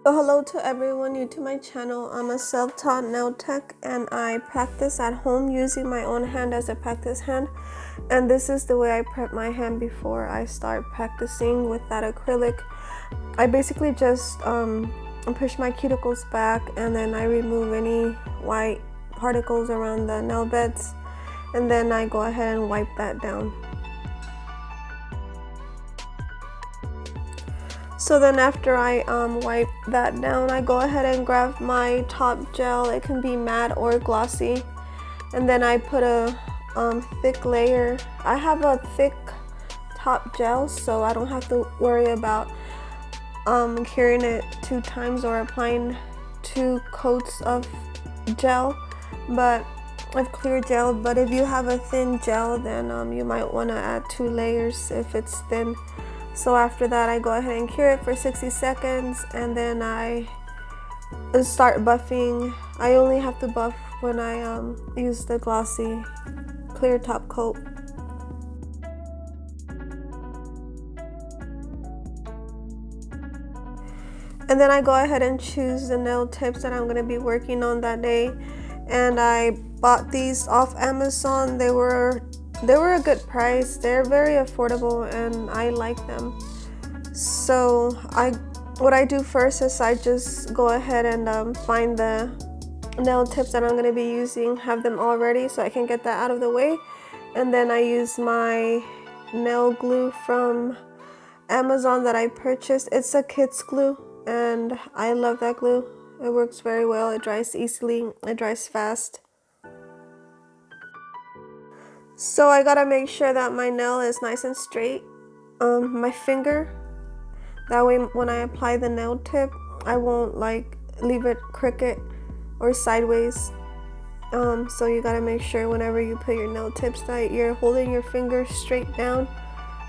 So hello to everyone new to my channel. I'm a self-taught nail tech and I practice at home using my own hand as a practice hand. And this is the way I prep my hand before I start practicing with that acrylic. I basically just push my cuticles back and then I remove any white particles around the nail beds. And then I go ahead and wipe that down. So then after I wipe that down, I go ahead and grab my top gel. It can be matte or glossy. And then I put a thick layer. I have a thick top gel, so I don't have to worry about curing it 2 times or applying 2 coats of gel, but of clear gel. But if you have a thin gel, then you might want to add 2 layers if it's thin. So after that, I go ahead and cure it for 60 seconds and then I start buffing. I only have to buff when I use the glossy clear top coat. And then I go ahead and choose the nail tips that I'm going to be working on that day. And I bought these off Amazon. They were a good price. They're very affordable and I like them. So what I do first is I just go ahead and find the nail tips that I'm going to be using, have them all ready so I can get that out of the way. And then I use my nail glue from Amazon that I purchased. It's a kid's glue and I love that glue. It works very well. It dries easily. It dries fast. So I gotta make sure that my nail is nice and straight. My finger. That way when I apply the nail tip, I won't leave it crooked or sideways. So you gotta make sure whenever you put your nail tips that you're holding your finger straight down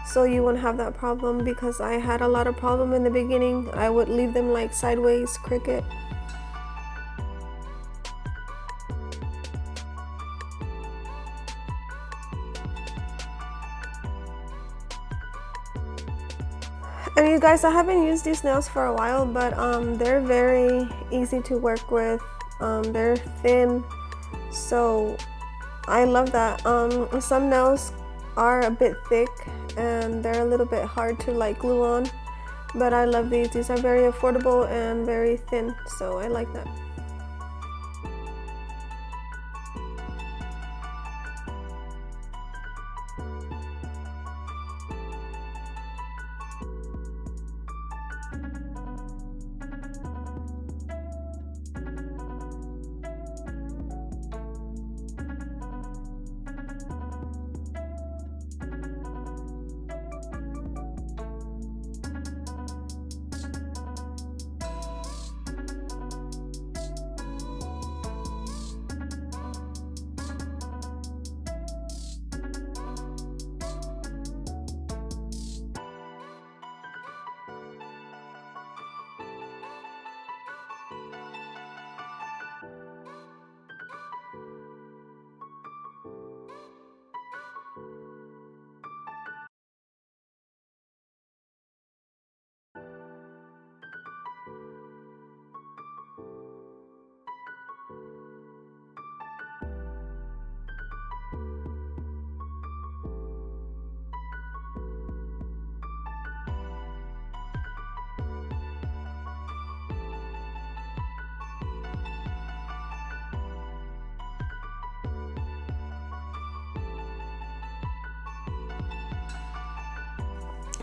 so you won't have that problem, because I had a lot of problem in the beginning. I would leave them sideways, crooked. And you guys, I haven't used these nails for a while, but they're very easy to work with. They're thin, so I love that. Some nails are a bit thick and they're a little bit hard to glue on, but I love these. These are very affordable and very thin, so I like that.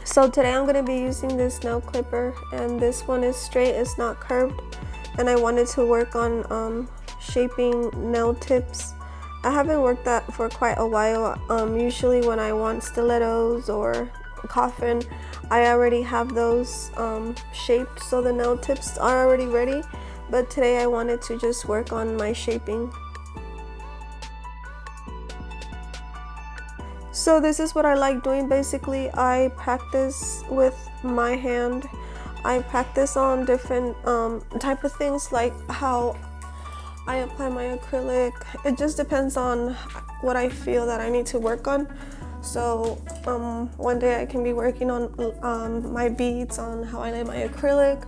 So today I'm going to be using this nail clipper, and this one is straight, it's not curved, and I wanted to work on shaping nail tips. I haven't worked that for quite a while. Usually when I want stilettos or coffin, I already have those shaped, so the nail tips are already ready, but today I wanted to just work on my shaping. So this is what I like doing. Basically, I practice with my hand. I practice on different type of things, like how I apply my acrylic. It just depends on what I feel that I need to work on. So one day I can be working on my beads, on how I lay my acrylic.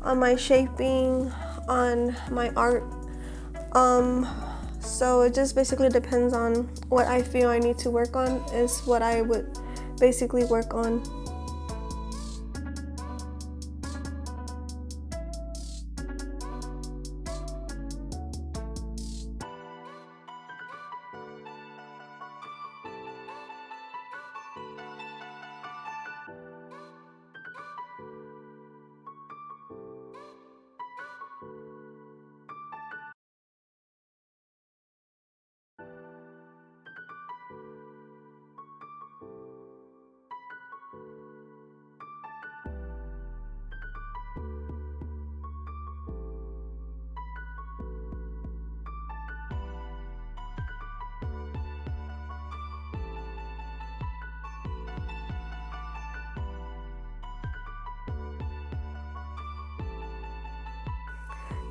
on my shaping, on my art. So it just basically depends on what I feel I need to work on is what I would basically work on.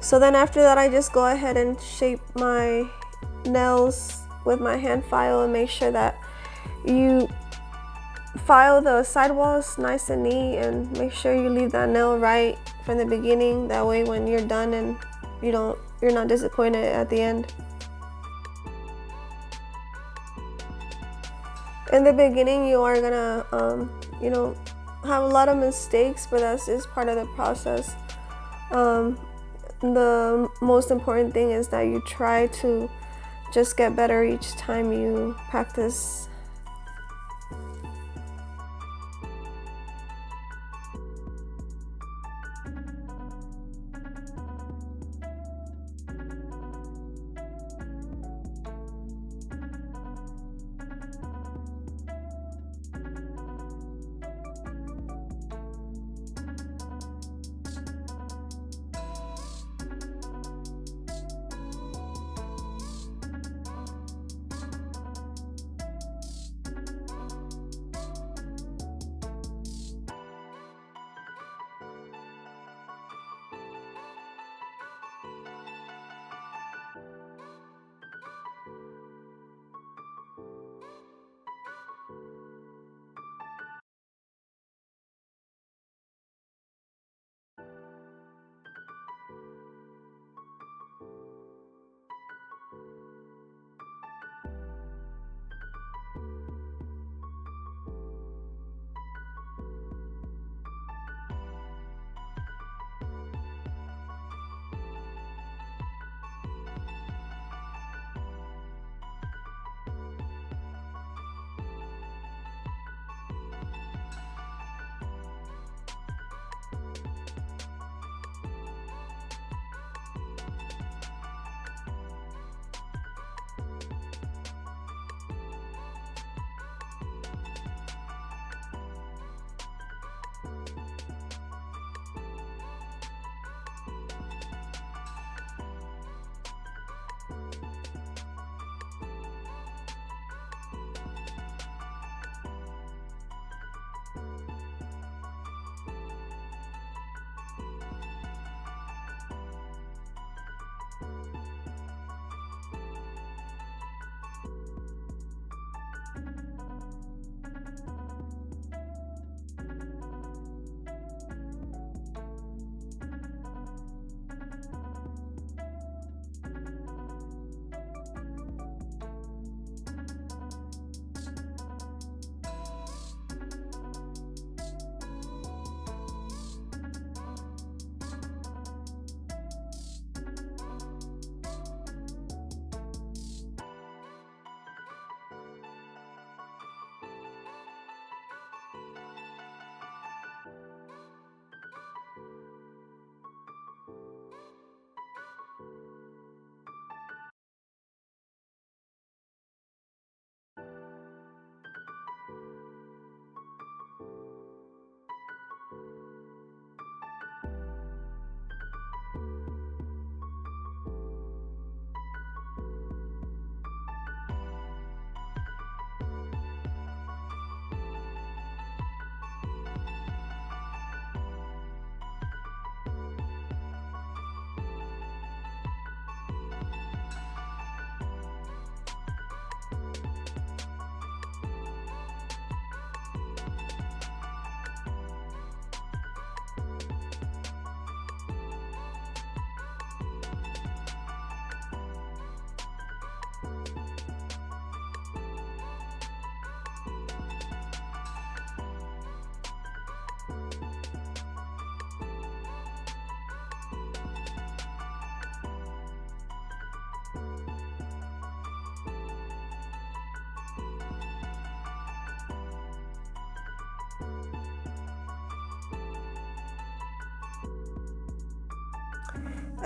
So then after that, I just go ahead and shape my nails with my hand file and make sure that you file the sidewalls nice and neat and make sure you leave that nail right from the beginning. That way when you're done and you're not disappointed at the end. In the beginning, you are gonna have a lot of mistakes, but that's just part of the process. The most important thing is that you try to just get better each time you practice.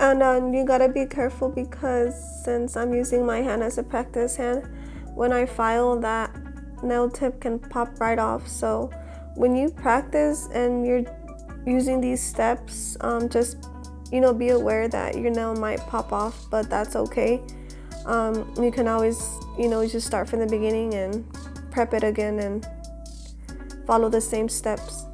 And you gotta be careful because since I'm using my hand as a practice hand, when I file, that nail tip can pop right off. So when you practice and you're using these steps, just be aware that your nail might pop off, but that's okay. You can always just start from the beginning and prep it again and follow the same steps.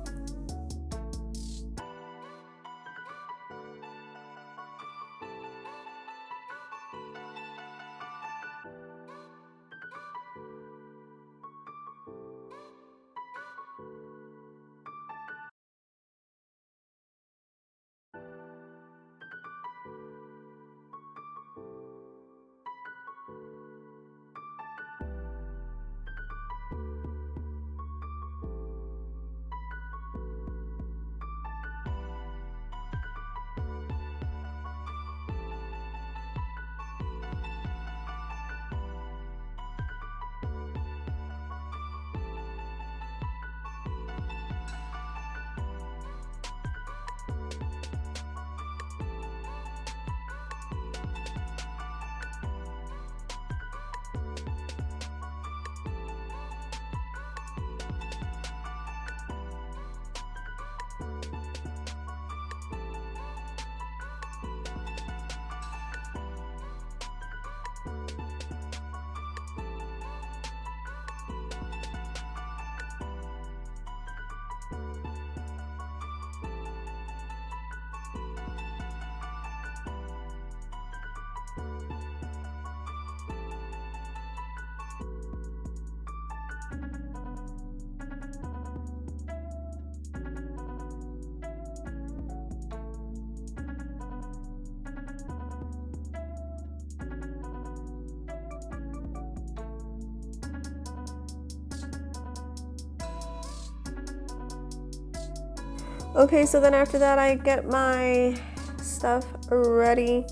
Okay, so then after that I get my stuff ready,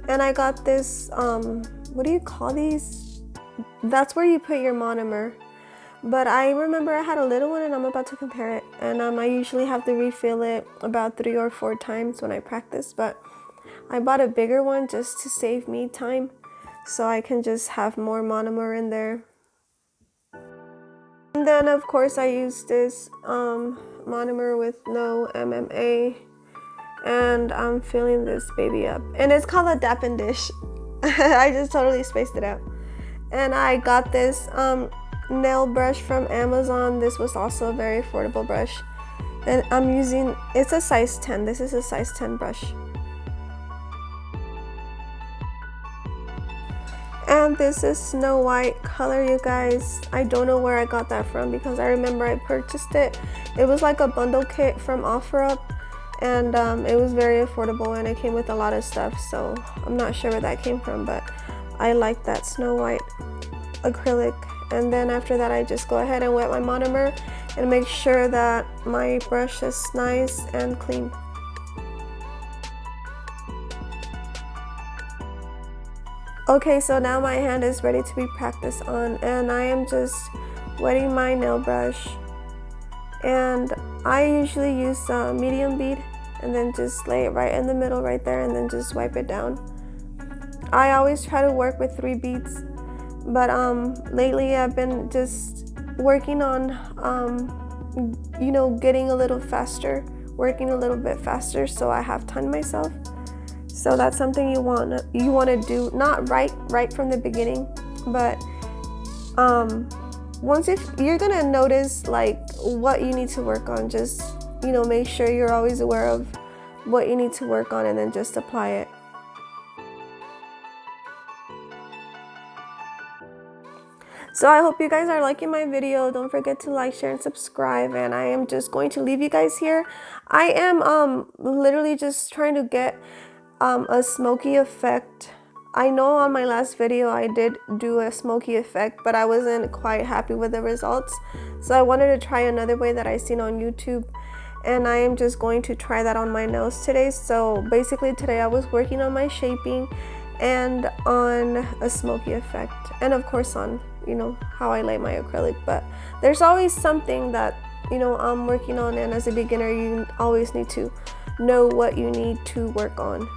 and I got this, what do you call these? That's where you put your monomer. But I remember I had a little one and I'm about to compare it, and I usually have to refill it about 3 or 4 times when I practice, but I bought a bigger one just to save me time so I can just have more monomer in there. And then of course I use this monomer with no MMA, and I'm filling this baby up, and it's called a Dap and Dish. I just totally spaced it out. And I got this nail brush from Amazon. This was also a very affordable brush, and I'm using, it's a size 10. This is a size 10 brush. And this is Snow White color, you guys. I don't know where I got that from because I remember I purchased it. It was like a bundle kit from OfferUp, and it was very affordable, and it came with a lot of stuff, so I'm not sure where that came from, but I like that Snow White acrylic. And then after that I just go ahead and wet my monomer and make sure that my brush is nice and clean. Okay, so now my hand is ready to be practiced on, and I am just wetting my nail brush, and I usually use a medium bead and then just lay it right in the middle right there and then just wipe it down. I always try to work with 3 beads, but lately I've been just working on getting a little faster, working a little bit faster so I have time myself. So that's something you want to do, not right from the beginning, but once, if you're gonna notice like what you need to work on, just make sure you're always aware of what you need to work on and then just apply it. So I hope you guys are liking my video. Don't forget to like, share, and subscribe. And I am just going to leave you guys here. I am literally just trying to get a smoky effect. I know on my last video I did do a smoky effect, but I wasn't quite happy with the results. So I wanted to try another way that I seen on YouTube, and I am just going to try that on my nails today. So basically today I was working on my shaping and on a smoky effect, and of course on how I lay my acrylic. But there's always something that I'm working on, and as a beginner you always need to know what you need to work on.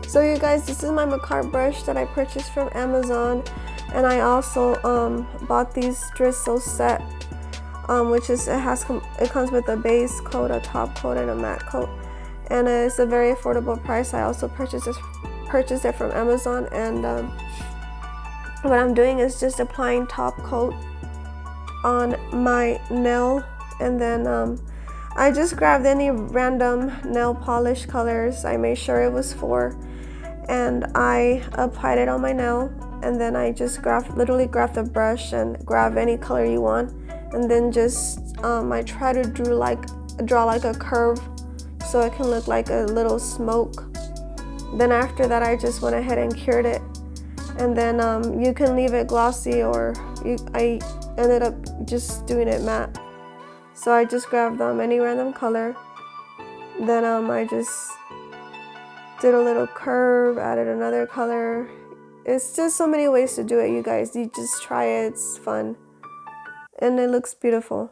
So you guys, this is my Macar brush that I purchased from Amazon, and I also bought these drizzle set, which is it comes with a base coat, a top coat, and a matte coat, and it's a very affordable price. I also purchased it from Amazon, and what I'm doing is just applying top coat on my nail, and then I just grabbed any random nail polish colors. I made sure it was 4, and I applied it on my nail, and then I just literally grab the brush and grab any color you want, and then just I try to draw like a curve so it can look like a little smoke. Then after that, I just went ahead and cured it, and then you can leave it glossy, or I ended up just doing it matte. So I just grabbed any random color, then I just did a little curve, added another color. It's just so many ways to do it, you guys. You just try it, it's fun, and it looks beautiful.